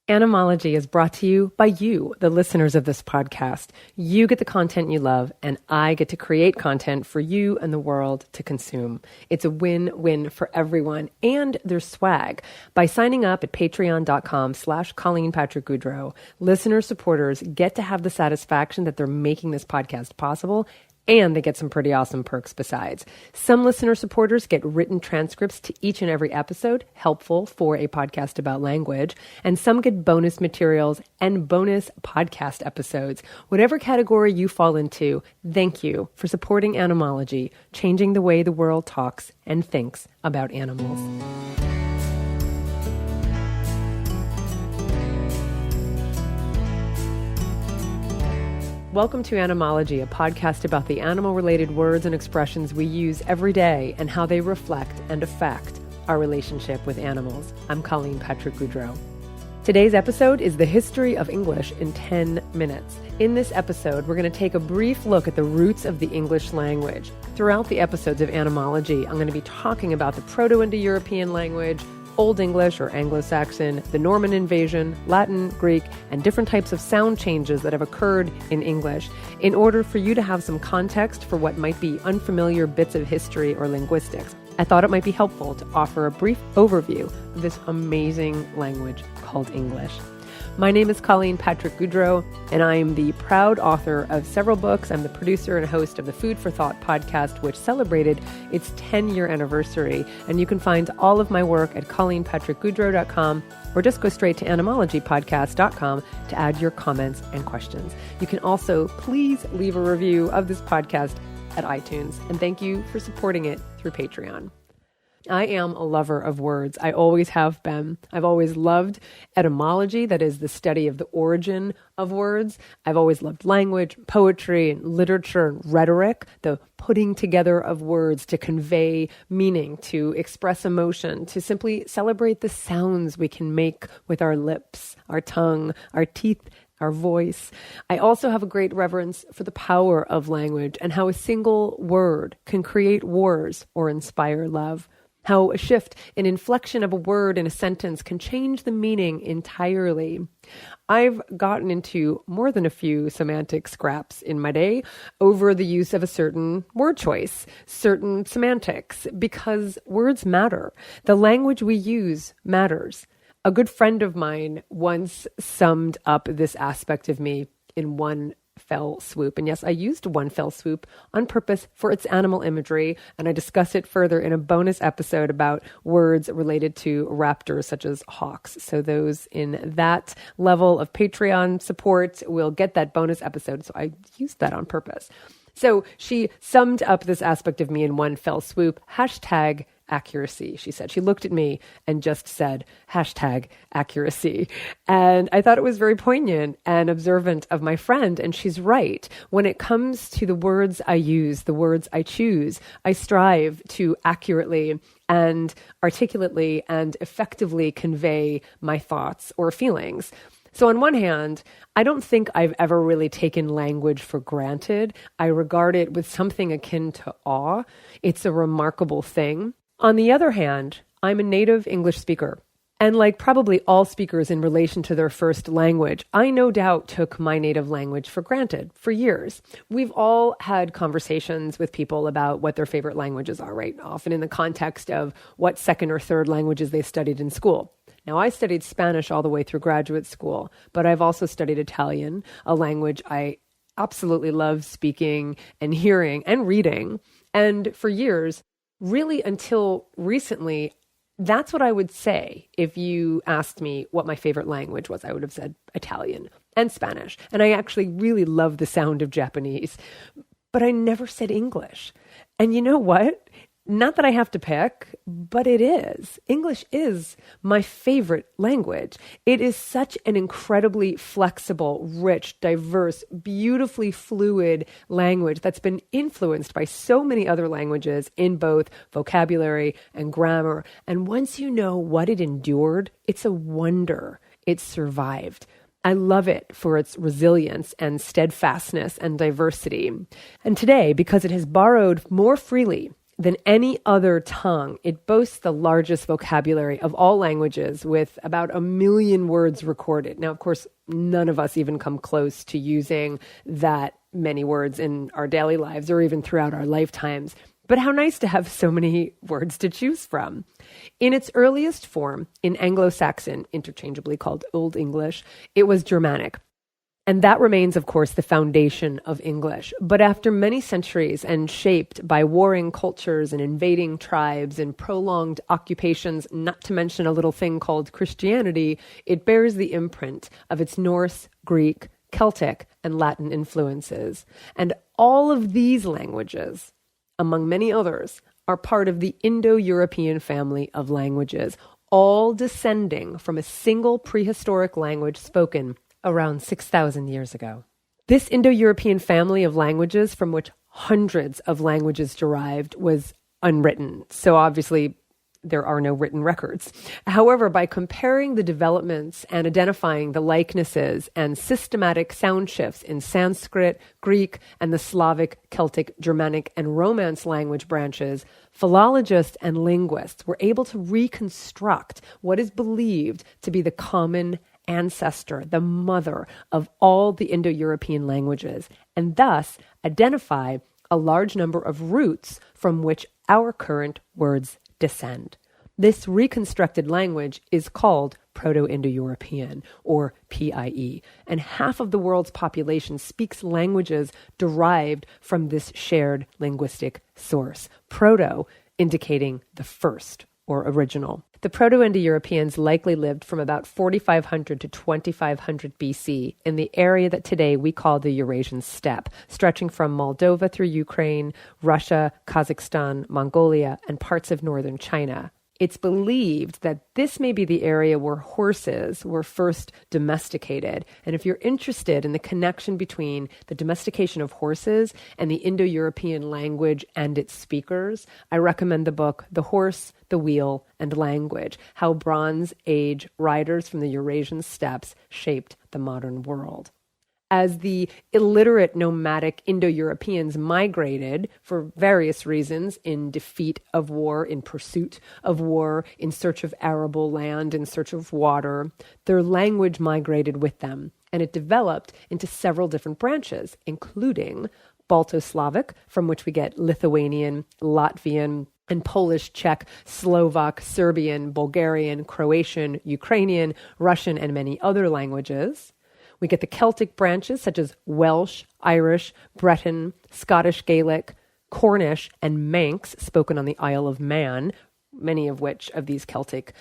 Animalogy is brought to you by you, the listeners of this podcast. You get the content you love, and I get to create content for you and the world to consume. It's a win-win for everyone, and there's swag. By signing up at patreon.com/Colleen Patrick-Goudreau, listener supporters get to have the satisfaction that they're making this podcast possible, and they get some pretty awesome perks besides. Some listener supporters get written transcripts to each and every episode, helpful for a podcast about language, and some get bonus materials and bonus podcast episodes. Whatever category you fall into, thank you for supporting Animalogy, changing the way the world talks and thinks about animals. Welcome to Animalogy, a podcast about the animal-related words and expressions we use every day and how they reflect and affect our relationship with animals. I'm Colleen Patrick-Goudreau. Today's episode is the history of English in 10 minutes. In this episode, we're going to take a brief look at the roots of the English language. Throughout the episodes of Animalogy, I'm going to be talking about the Proto-Indo-European language, Old English or Anglo-Saxon, the Norman invasion, Latin, Greek, and different types of sound changes that have occurred in English in order for you to have some context for what might be unfamiliar bits of history or linguistics. I thought it might be helpful to offer a brief overview of this amazing language called English. My name is Colleen Patrick-Goudreau, and I am the proud author of several books. I'm the producer and host of the Food for Thought podcast, which celebrated its 10-year anniversary. And you can find all of my work at ColleenPatrickGoudreau.com, or just go straight to animalogypodcast.com to add your comments and questions. You can also please leave a review of this podcast at iTunes, and thank you for supporting it through Patreon. I am a lover of words. I always have been. I've always loved etymology, that is the study of the origin of words. I've always loved language, poetry, and literature and rhetoric, the putting together of words to convey meaning, to express emotion, to simply celebrate the sounds we can make with our lips, our tongue, our teeth, our voice. I also have a great reverence for the power of language and how a single word can create wars or inspire love. How a shift in inflection of a word in a sentence can change the meaning entirely. I've gotten into more than a few semantic scraps in my day over the use of a certain word choice, certain semantics, because words matter. The language we use matters. A good friend of mine once summed up this aspect of me in one fell swoop. And yes, I used one fell swoop on purpose for its animal imagery, and I discuss it further in a bonus episode about words related to raptors such as hawks. So those in that level of Patreon support will get that bonus episode. So I used that on purpose. So she summed up this aspect of me in one fell swoop, hashtag accuracy, she said. She looked at me and just said, hashtag accuracy. And I thought it was very poignant and observant of my friend. And she's right. When it comes to the words I use, the words I choose, I strive to accurately and articulately and effectively convey my thoughts or feelings. So on one hand, I don't think I've ever really taken language for granted. I regard it with something akin to awe. It's a remarkable thing. On the other hand, I'm a native English speaker. And like probably all speakers in relation to their first language, I no doubt took my native language for granted for years. We've all had conversations with people about what their favorite languages are, right? Often in the context of what second or third languages they studied in school. Now, I studied Spanish all the way through graduate school, but I've also studied Italian, a language I absolutely love speaking and hearing and reading. And for years, really until recently, that's what I would say if you asked me what my favorite language was. I would have said Italian and Spanish. And I actually really love the sound of Japanese, but I never said English. And you know what? Not that I have to pick, but it is. English is my favorite language. It is such an incredibly flexible, rich, diverse, beautifully fluid language that's been influenced by so many other languages in both vocabulary and grammar. And once you know what it endured, it's a wonder it survived. I love it for its resilience and steadfastness and diversity. And today, because it has borrowed more freely than any other tongue. It boasts the largest vocabulary of all languages, with about 1 million words recorded. Now, of course, none of us even come close to using that many words in our daily lives or even throughout our lifetimes. But how nice to have so many words to choose from. In its earliest form, in Anglo-Saxon, interchangeably called Old English, it was Germanic. And that remains, of course, the foundation of English. But after many centuries and shaped by warring cultures and invading tribes and prolonged occupations, not to mention a little thing called Christianity, it bears the imprint of its Norse, Greek, Celtic, and Latin influences. And all of these languages, among many others, are part of the Indo-European family of languages, all descending from a single prehistoric language spoken around 6,000 years ago. This Indo-European family of languages, from which hundreds of languages derived, was unwritten. So obviously, there are no written records. However, by comparing the developments and identifying the likenesses and systematic sound shifts in Sanskrit, Greek, and the Slavic, Celtic, Germanic, and Romance language branches, philologists and linguists were able to reconstruct what is believed to be the common ancestor, the mother of all the Indo-European languages, and thus identify a large number of roots from which our current words descend. This reconstructed language is called Proto-Indo-European, or PIE, and half of the world's population speaks languages derived from this shared linguistic source, proto indicating the first or original. The Proto-Indo-Europeans likely lived from about 4,500 to 2,500 BC in the area that today we call the Eurasian steppe, stretching from Moldova through Ukraine, Russia, Kazakhstan, Mongolia, and parts of northern China. It's believed that this may be the area where horses were first domesticated. And if you're interested in the connection between the domestication of horses and the Indo-European language and its speakers, I recommend the book, The Horse, the Wheel, and Language, How Bronze Age Riders from the Eurasian Steppes Shaped the Modern World. As the illiterate nomadic Indo-Europeans migrated for various reasons, in defeat of war, in pursuit of war, in search of arable land, in search of water, their language migrated with them, and it developed into several different branches, including Balto-Slavic, from which we get Lithuanian, Latvian, and Polish, Czech, Slovak, Serbian, Bulgarian, Croatian, Ukrainian, Russian, and many other languages. We get the Celtic branches such as Welsh, Irish, Breton, Scottish Gaelic, Cornish, and Manx, spoken on the Isle of Man, many of which of these Celtic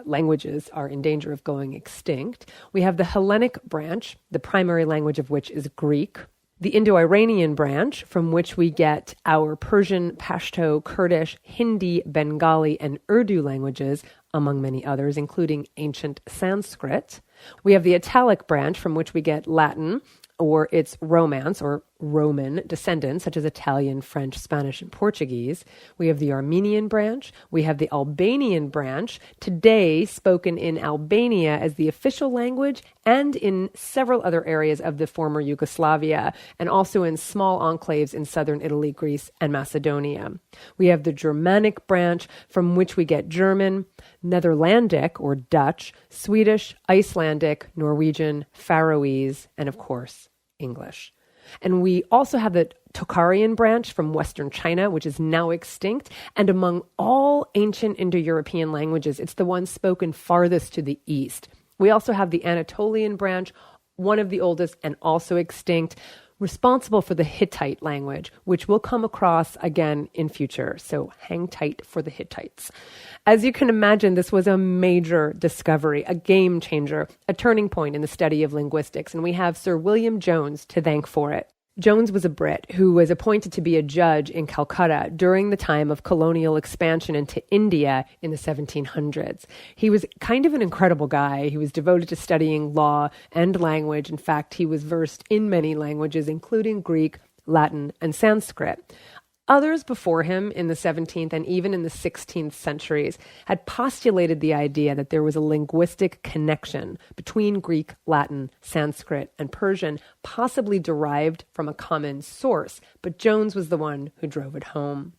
languages are in danger of going extinct. We have the Hellenic branch, the primary language of which is Greek. The Indo-Iranian branch, from which we get our Persian, Pashto, Kurdish, Hindi, Bengali, and Urdu languages, among many others, including ancient Sanskrit. We have the Italic branch, from which we get Latin, or its Romance or Roman descendants, such as Italian, French, Spanish, and Portuguese. We have the Armenian branch. We have the Albanian branch, today spoken in Albania as the official language and in several other areas of the former Yugoslavia, and also in small enclaves in southern Italy, Greece, and Macedonia. We have the Germanic branch, from which we get German, Netherlandic or Dutch, Swedish, Icelandic, Norwegian, Faroese, and of course, English. And we also have the Tocharian branch from Western China, which is now extinct. And among all ancient Indo-European languages, it's the one spoken farthest to the east. We also have the Anatolian branch, one of the oldest and also extinct, responsible for the Hittite language, which we'll come across again in future. So hang tight for the Hittites. As you can imagine, this was a major discovery, a game changer, a turning point in the study of linguistics, and we have Sir William Jones to thank for it. Jones was a Brit who was appointed to be a judge in Calcutta during the time of colonial expansion into India in the 1700s. He was kind of an incredible guy. He was devoted to studying law and language. In fact, he was versed in many languages, including Greek, Latin, and Sanskrit. Others before him in the 17th and even in the 16th centuries had postulated the idea that there was a linguistic connection between Greek, Latin, Sanskrit, and Persian, possibly derived from a common source, but Jones was the one who drove it home.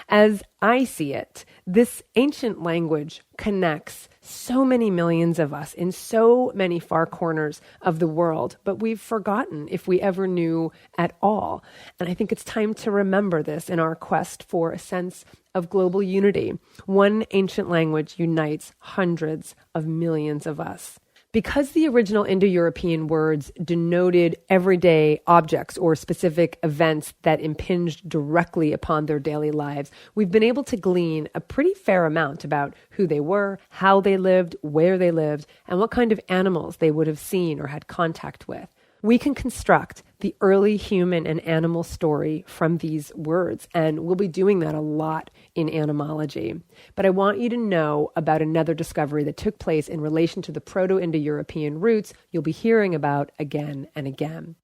As I see it, this ancient language connects so many millions of us in so many far corners of the world, but we've forgotten if we ever knew at all. And I think it's time to remember this in our quest for a sense of global unity. One ancient language unites hundreds of millions of us. Because the original Indo-European words denoted everyday objects or specific events that impinged directly upon their daily lives, we've been able to glean a pretty fair amount about who they were, how they lived, where they lived, and what kind of animals they would have seen or had contact with. We can construct the early human and animal story from these words, and we'll be doing that a lot in Animalogy. But I want you to know about another discovery that took place in relation to the Proto-Indo-European roots you'll be hearing about again and again.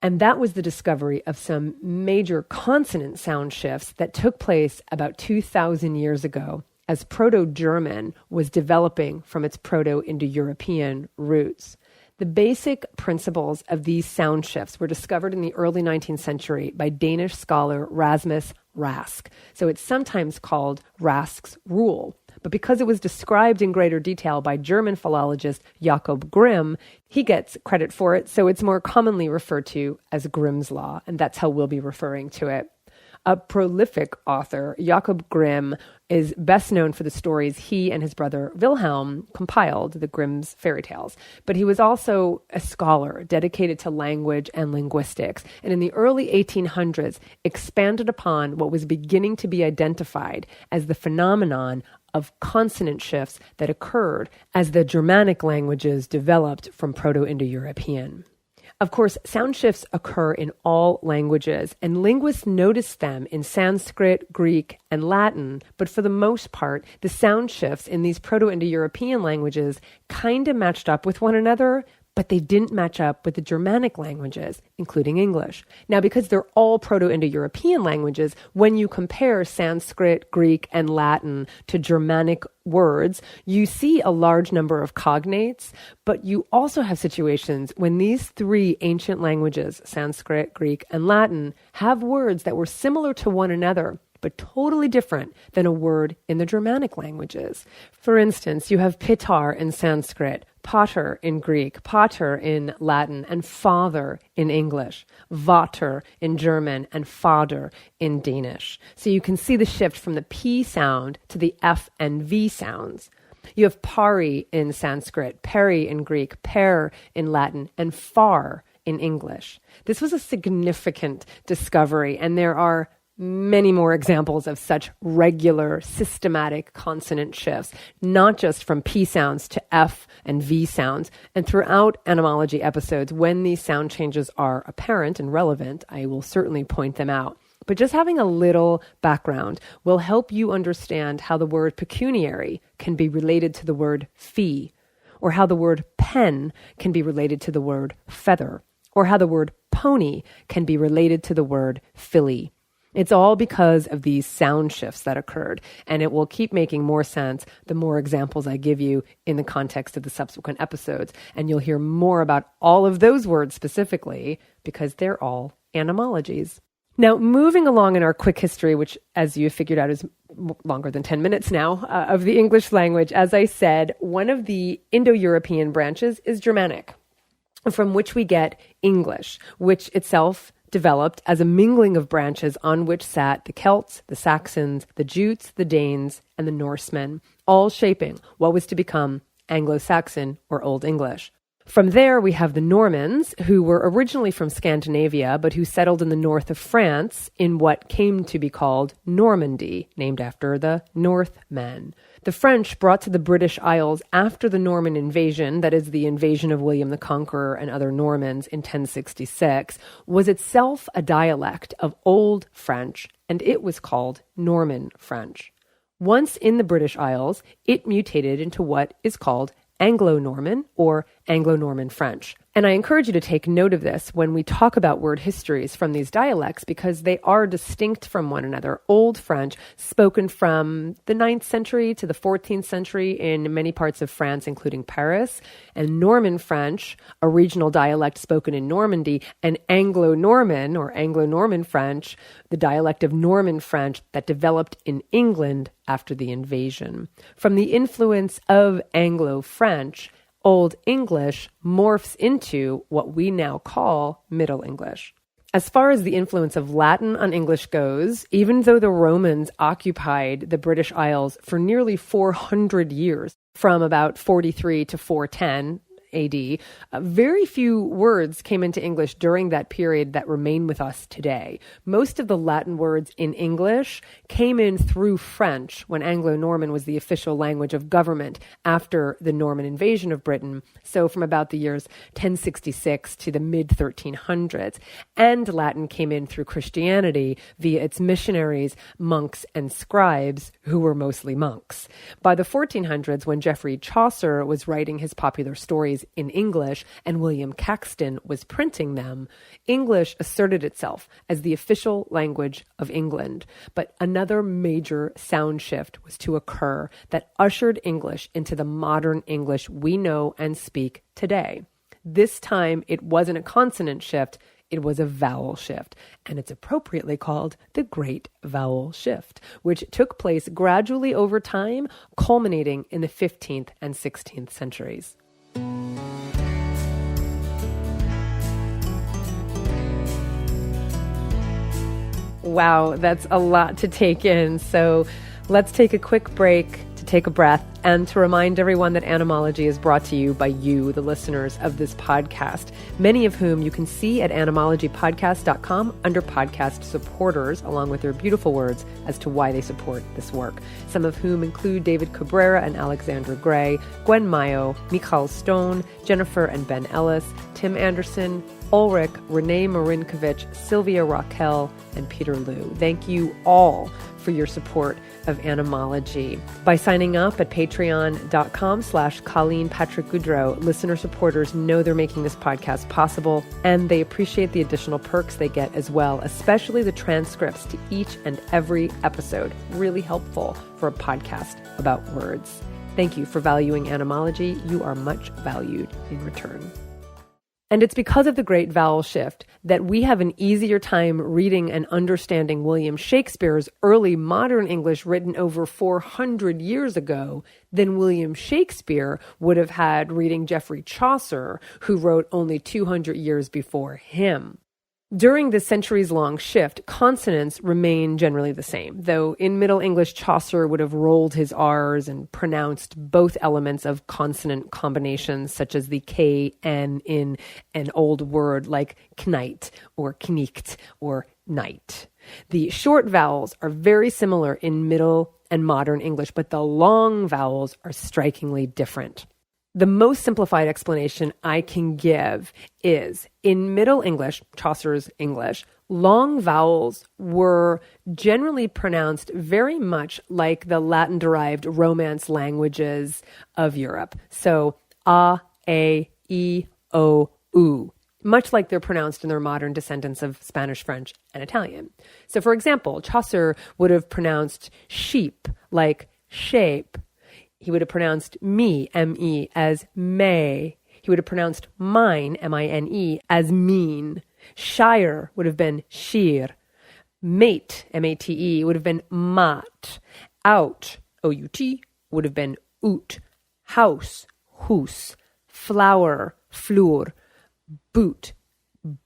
And that was the discovery of some major consonant sound shifts that took place about 2,000 years ago as Proto-German was developing from its Proto-Indo-European roots. The basic principles of these sound shifts were discovered in the early 19th century by Danish scholar Rasmus Rask. So it's sometimes called Rask's rule. But because it was described in greater detail by German philologist Jakob Grimm, he gets credit for it, so it's more commonly referred to as Grimm's law, and that's how we'll be referring to it. A prolific author, Jakob Grimm is best known for the stories he and his brother Wilhelm compiled, the Grimm's fairy tales. But he was also a scholar dedicated to language and linguistics, and in the early 1800s expanded upon what was beginning to be identified as the phenomenon of consonant shifts that occurred as the Germanic languages developed from Proto-Indo-European. Of course, sound shifts occur in all languages, and linguists notice them in Sanskrit, Greek, and Latin, but for the most part, the sound shifts in these Proto-Indo-European languages kind of matched up with one another, but they didn't match up with the Germanic languages, including English. Now, because they're all Proto-Indo-European languages, when you compare Sanskrit, Greek, and Latin to Germanic words, you see a large number of cognates, but you also have situations when these three ancient languages, Sanskrit, Greek, and Latin, have words that were similar to one another, but totally different than a word in the Germanic languages. For instance, you have pitar in Sanskrit, pater in Greek, pater in Latin, and father in English, vater in German, and fader in Danish. So you can see the shift from the P sound to the F and V sounds. You have pari in Sanskrit, peri in Greek, per in Latin, and far in English. This was a significant discovery, and there are many more examples of such regular, systematic consonant shifts, not just from P sounds to F and V sounds. And throughout Animalogy episodes, when these sound changes are apparent and relevant, I will certainly point them out. But just having a little background will help you understand how the word pecuniary can be related to the word fee, or how the word pen can be related to the word feather, or how the word pony can be related to the word filly. It's all because of these sound shifts that occurred, and it will keep making more sense the more examples I give you in the context of the subsequent episodes, and you'll hear more about all of those words specifically because they're all animalogies. Now, moving along in our quick history, which, as you figured out, is longer than 10 minutes now, of the English language, as I said, one of the Indo-European branches is Germanic, from which we get English, which itself developed as a mingling of branches on which sat the Celts, the Saxons, the Jutes, the Danes, and the Norsemen, all shaping what was to become Anglo-Saxon or Old English. From there, we have the Normans, who were originally from Scandinavia, but who settled in the north of France in what came to be called Normandy, named after the Northmen. The French, brought to the British Isles after the Norman invasion, that is the invasion of William the Conqueror and other Normans in 1066, was itself a dialect of Old French, and it was called Norman French. Once in the British Isles, it mutated into what is called Anglo-Norman or Anglo-Norman French. And I encourage you to take note of this when we talk about word histories from these dialects, because they are distinct from one another. Old French, spoken from the 9th century to the 14th century in many parts of France, including Paris, and Norman French, a regional dialect spoken in Normandy, and Anglo-Norman or Anglo-Norman French, the dialect of Norman French that developed in England after the invasion. From the influence of Anglo-French, Old English morphs into what we now call Middle English. As far as the influence of Latin on English goes, even though the Romans occupied the British Isles for nearly 400 years, from about 43 to 410 AD, very few words came into English during that period that remain with us today. Most of the Latin words in English came in through French when Anglo-Norman was the official language of government after the Norman invasion of Britain, so from about the years 1066 to the mid-1300s. And Latin came in through Christianity via its missionaries, monks, and scribes, who were mostly monks. By the 1400s, when Geoffrey Chaucer was writing his popular stories in English and William Caxton was printing them, English asserted itself as the official language of England. But another major sound shift was to occur that ushered English into the modern English we know and speak today. This time, it wasn't a consonant shift, it was a vowel shift, and it's appropriately called the Great Vowel Shift, which took place gradually over time, culminating in the 15th and 16th centuries. Wow, that's a lot to take in. So let's take a quick break to take a breath and to remind everyone that Animalogy is brought to you by you, the listeners of this podcast, many of whom you can see at animalogypodcast.com under podcast supporters, along with their beautiful words as to why they support this work. Some of whom include David Cabrera and Alexandra Gray, Gwen Mayo, Michal Stone, Jennifer and Ben Ellis, Tim Anderson, Ulrich, Renee Marinkovich, Sylvia Raquel, and Peter Liu. Thank you all for your support of Animalogy. By signing up at patreon.com/Colleen Patrick-Goudreau, listener supporters know they're making this podcast possible, and they appreciate the additional perks they get as well, especially the transcripts to each and every episode. Really helpful for a podcast about words. Thank you for valuing Animalogy. You are much valued in return. And it's because of the Great Vowel Shift that we have an easier time reading and understanding William Shakespeare's early modern English written over 400 years ago than William Shakespeare would have had reading Geoffrey Chaucer, who wrote only 200 years before him. During the centuries-long shift, consonants remain generally the same, though in Middle English, Chaucer would have rolled his R's and pronounced both elements of consonant combinations, such as the K, N in an old word like knight or knicht or night. The short vowels are very similar in Middle and Modern English, but the long vowels are strikingly different. The most simplified explanation I can give is, in Middle English, Chaucer's English, long vowels were generally pronounced very much like the Latin-derived Romance languages of Europe. So, a, e, o, u, much like they're pronounced in their modern descendants of Spanish, French, and Italian. So, for example, Chaucer would have pronounced sheep like shape. He would have pronounced me, M-E, as may. He would have pronounced mine, M-I-N-E, as mean. Shire would have been shir. Mate, M-A-T-E, would have been mat. Out, O-U-T, would have been oot. House, hus. Flower, fleur. Boot,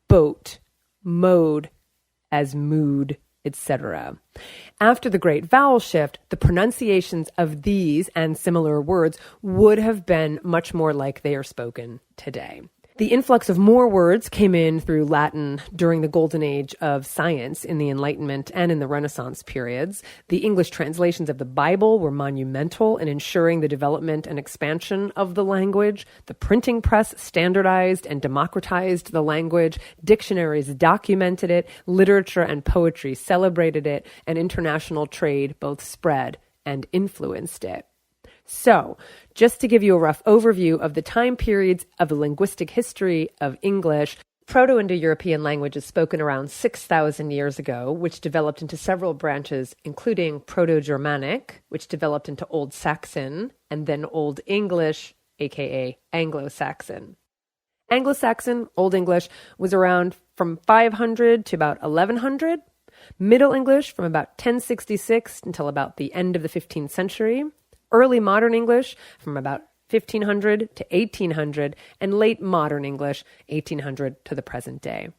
boat. Mode, as mood, etc. After the Great Vowel Shift, the pronunciations of these and similar words would have been much more like they are spoken today. The influx of more words came in through Latin during the golden age of science in the Enlightenment and in the Renaissance periods. The English translations of the Bible were monumental in ensuring the development and expansion of the language. The printing press standardized and democratized the language. Dictionaries documented it. Literature and poetry celebrated it. And international trade both spread and influenced it. So, just to give you a rough overview of the time periods of the linguistic history of English, Proto-Indo-European language is spoken around 6,000 years ago, which developed into several branches, including Proto-Germanic, which developed into Old Saxon, and then Old English, aka Anglo-Saxon. Anglo-Saxon, Old English, was around from 500 to about 1100. Middle English from about 1066 until about the end of the 15th century. Early Modern English from about 1500 to 1800, and late Modern English, 1800 to the present day.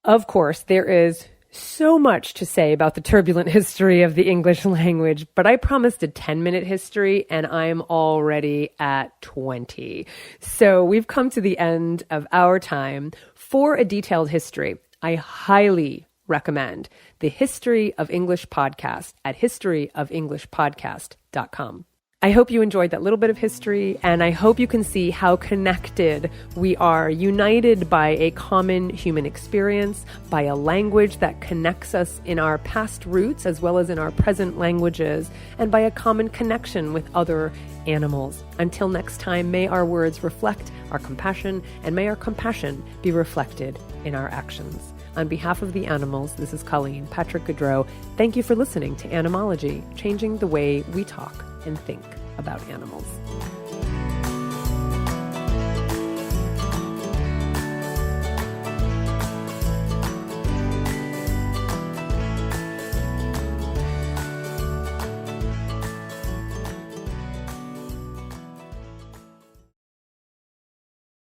Of course, there is so much to say about the turbulent history of the English language, but I promised a 10-minute history, and I'm already at 20. So we've come to the end of our time. For a detailed history, I highly recommend the History of English podcast at historyoфenglishpodcast.com. I hope you enjoyed that little bit of history, and I hope you can see how connected we are, united by a common human experience, by a language that connects us in our past roots as well as in our present languages, and by a common connection with other animals. Until next time, may our words reflect our compassion, and may our compassion be reflected in our actions. On behalf of the animals, this is Colleen, Patrick-Goudreau. Thank you for listening to Animalogy, changing the way we talk and think about animals.